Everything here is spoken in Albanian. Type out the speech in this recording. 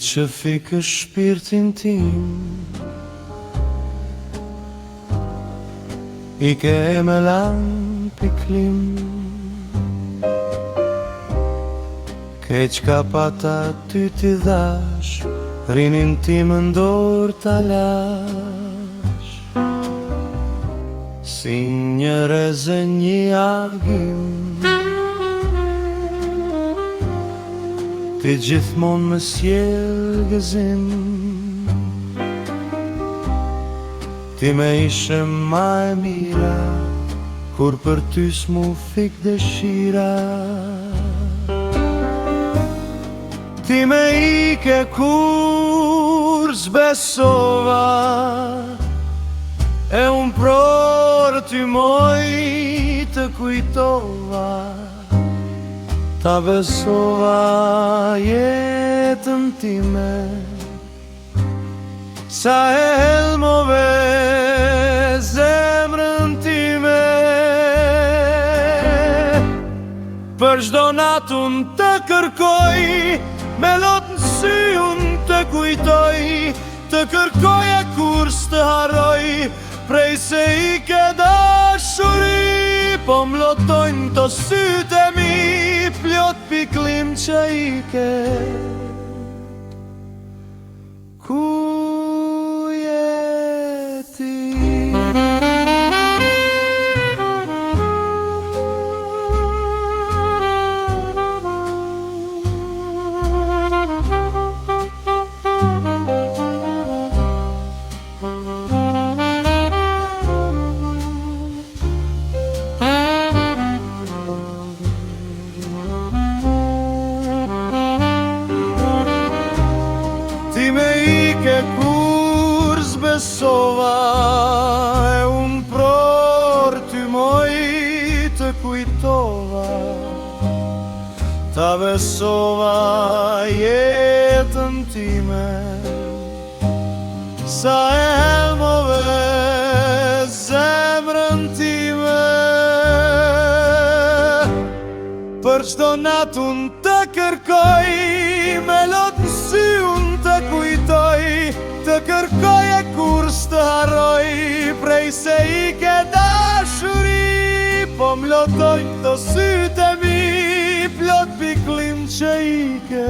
që fikë shpirtin tim, I ke me lan piklim, keq ka pata ty t'i dhash, rinin tim ndor t'a lash, si një reze një agim, ti gjithmon më sjell gëzim, ti me ishe ma e mira, kur për ty s'mu fik dëshira. Ti me ike kur s'besova, e unë pror ty moj të kujtova, ta besova jetën time, sa e helmove zemrën time. Për çdo natë unë të kërkoj, me lot në sy unë të kujtoj, të kërkoj e kur s'të harroj, prej se I ke dashuri, po m'lotojnë të sytë e mi, plot piklim që I ke. Ku je ti? Ti me ike kur s'besova, e unë pror ty moj të kujtova, ta besova jetën time, sa e helmove zemrën time. Për çdo natë unë të kërkoj, me lot në sy unë të kujtoj, të kërkoj e kur s'të harroj, prej se I ke dashuri, po m'lotojnë të sytë e mi, plot piklim që I ke.